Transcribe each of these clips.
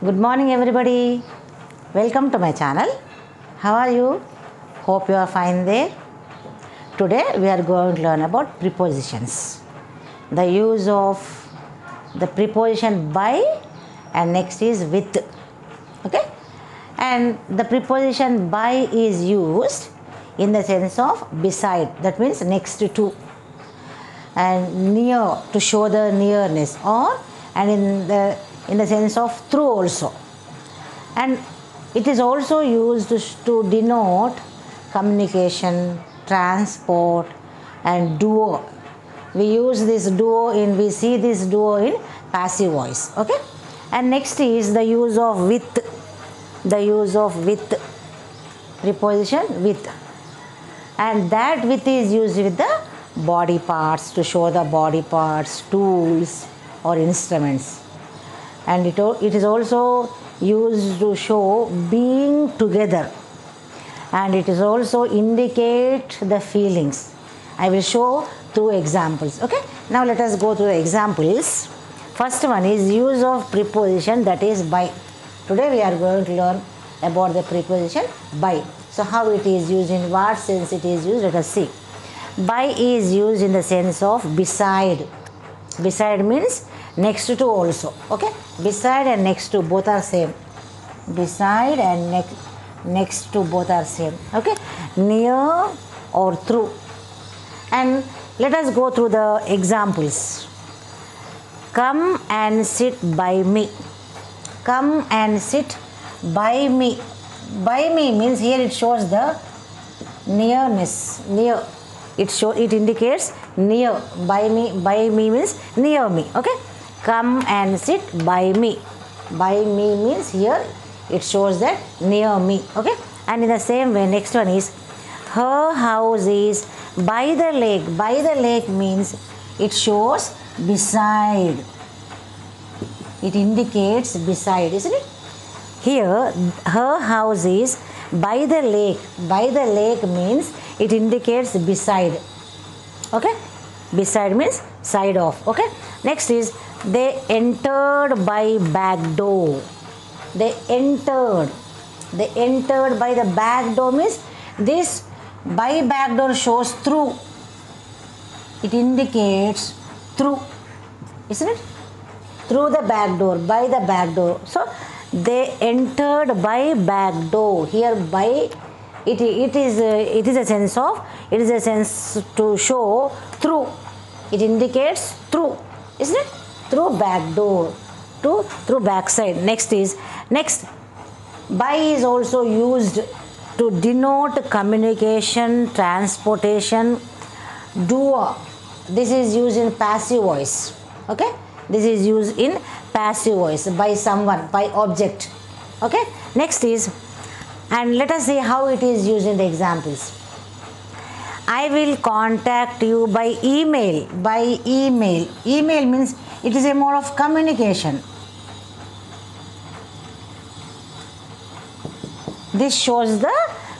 Good morning everybody. Welcome to my channel. How are you? Hope you are fine there. Today we are going to learn about prepositions. The use of the preposition by and next is with. Okay? And the preposition by is used in the sense of beside, that means next to, and near to show the nearness, or and in the sense of through also. And it is also used to denote communication, transport and duo. We use this duo we see this duo in passive voice. Okay? And next is the use of with. The use of with, preposition with, and that with is used with the body parts to show the body parts, tools or instruments. And it is also used to show being together, and it is also indicate the feelings. I will show through examples. Okay, now let us go to the examples. First one is use of preposition, that is by. Today we are going to learn about the preposition by. So how it is used, in what sense it is used, let us see. By is used in the sense of beside. Beside means next to also. Okay, beside and next to both are same. Beside and next to both are same. Okay, near or through. And let us go through the examples. Come and sit by me. Come and sit by me. By me means here it shows the nearness. Near. It indicates near. By me means near me. Okay. Come and sit by me. By me means here it shows that near me. Okay. And in the same way, next one is her house is by the lake. By the lake means it shows beside. It indicates beside, isn't it? Here her house is by the lake. By the lake means it indicates beside. Okay, beside means side of. Okay, next is they entered by back door. They entered by the back door means this by back door shows through. It indicates through, isn't it? Through the back door, by the back door. So they entered by back door. Here by it is a sense of, it is a sense to show through. It indicates through, isn't it? Through back door, through back side. Next by is also used to denote communication, transportation, duo. This is used in passive voice. Okay, this is used in passive voice, by someone, by object. Okay, next is, and let us see how it is used in the examples. I will contact you by email. By email. Email means it is a mode of communication. This shows the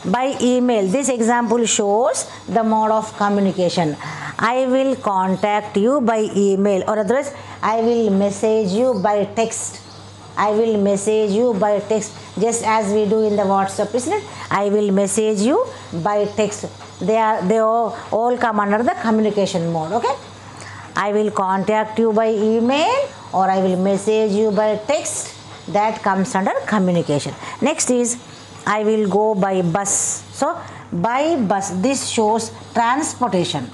by email. This example shows the mode of communication. I will contact you by email, or otherwise I will message you by text. I will message you by text, just as we do in the WhatsApp, isn't it? I will message you by text. They all come under the communication mode. Okay, I will contact you by email or I will message you by text. That comes under communication. Next is I will go by bus. So by bus, this shows transportation.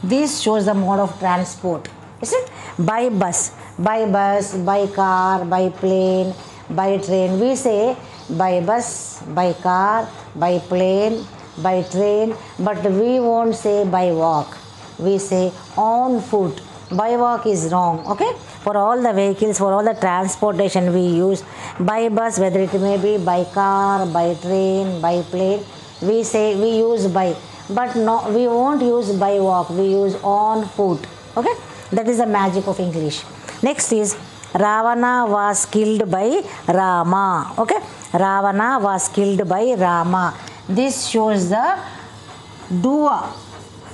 This shows the mode of transport, is it? By bus, by car, by plane, by train. We say by bus, by car, by plane, by train, but we won't say by walk. We say on foot. By walk is wrong. Okay, for all the vehicles, for all the transportation we use by bus, whether it may be by car, by train, by plane, we use by. But no, we won't use by walk, we use on foot. Okay, that is the magic of English. Next is Ravana was killed by Rama. Okay, Ravana was killed by Rama. This shows the duo.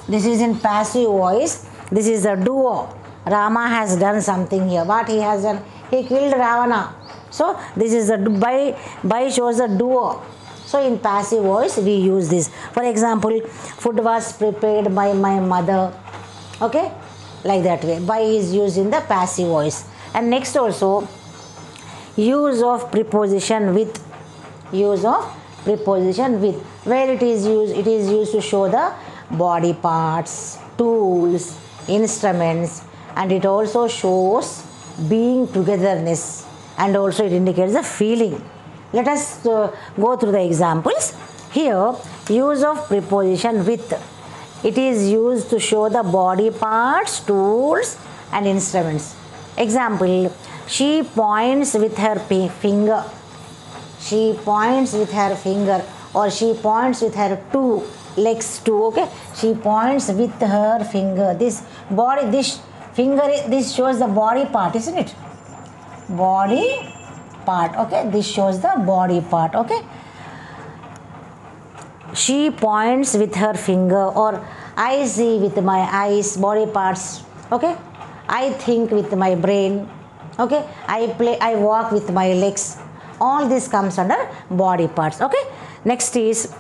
This is in passive voice. This is the duo. Rama has done something here. What he has done? He killed Ravana. So this is the by shows the duo. So in passive voice we use this. For example, food was prepared by my mother. Okay, like that way. By is used in the passive voice. And next also, use of preposition with. Use of preposition with. Where it is used to show the body parts, tools, instruments, and it also shows being togetherness, and also it indicates the feeling. Let us go through the examples. Here, use of preposition with. It is used to show the body parts, tools, and instruments. Example, she points with her finger. She points with her finger, or she points with her two legs too. Okay, she points with her finger. This body, this finger, this shows the body part, isn't it? Body part. Okay, this shows the body part. Okay, she points with her finger, or I see with my eyes, body parts. Okay, I think with my brain. Okay, I walk with my legs. All this comes under body parts. Okay, next is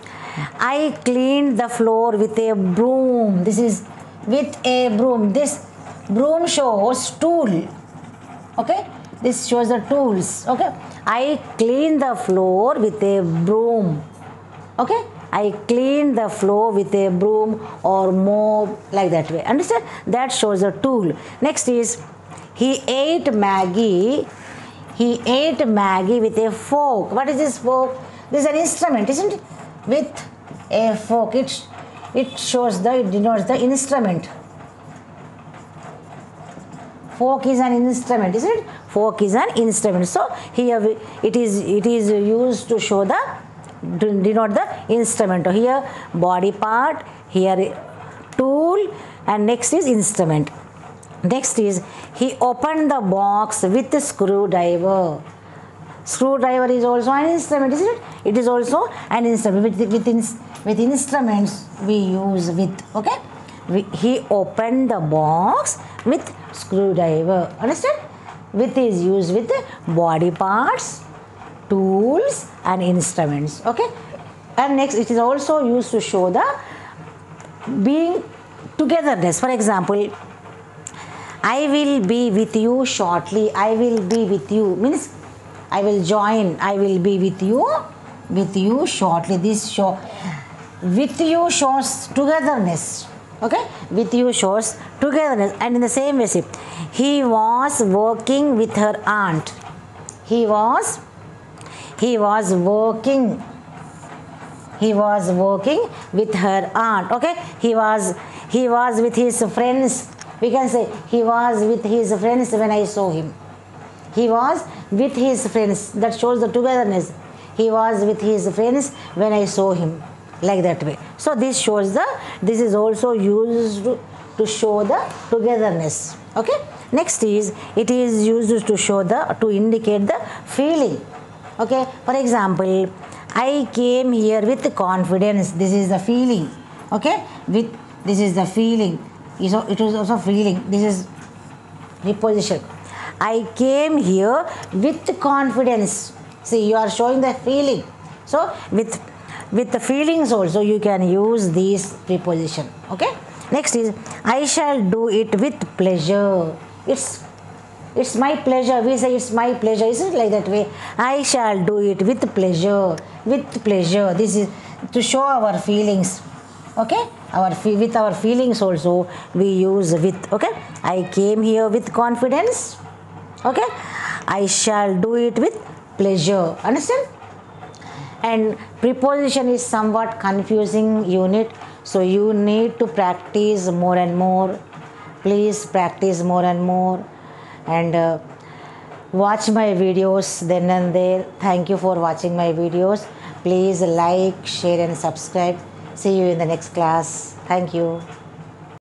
I cleaned the floor with a broom. This is with a broom. This broom shows tool. Okay, this shows the tools. Okay, I cleaned the floor with a broom. Okay, I cleaned the floor with a broom or mop, like that way. Understand? That shows a tool. Next is he ate Maggie. He ate Maggie with a fork. What is this fork? This is an instrument, isn't it? With a fork. It shows it denotes the instrument. Fork is an instrument, isn't it? Fork is an instrument. So here it is used to show to denote the instrument. Here body part, here tool, and next is instrument. Next is he opened the box with a screwdriver. Screwdriver is also an instrument, isn't it? It is also an instrument. With instruments we use with. Okay, he opened the box with screwdriver. Understand? With is used with body parts, tools, and instruments. Okay, and next it is also used to show the being togetherness. For example, I will be with you shortly. I will be with you means I will join. I will be with you shortly. This show with you shows togetherness. Okay, with you shows togetherness. And in the same way, see, he was working with her aunt. He was working with her aunt. Okay, he was with his friends. We can say he was with his friends when I saw him. He was with his friends. That shows the togetherness. He was with his friends when I saw him. Like that way. So this shows this is also used to show the togetherness. Okay. Next is it is used to show to indicate the feeling. Okay. For example, I came here with confidence. This is the feeling. Okay. This is the feeling. It was also feeling. This is preposition. I came here with confidence. See, you are showing the feeling. So with the feelings also you can use these preposition. Okay. Next is I shall do it with pleasure. It's my pleasure. We say it's my pleasure. Isn't it like that way? I shall do it with pleasure. With pleasure. This is to show our feelings. Okay. With our feelings also we use with. Okay. I came here with confidence. Okay. I shall do it with pleasure. Understand? And preposition is somewhat confusing unit, so you need to practice more and more. Please practice more and more, and watch my videos then and there. Thank you for watching my videos. Please like, share and subscribe. See you in the next class. Thank you.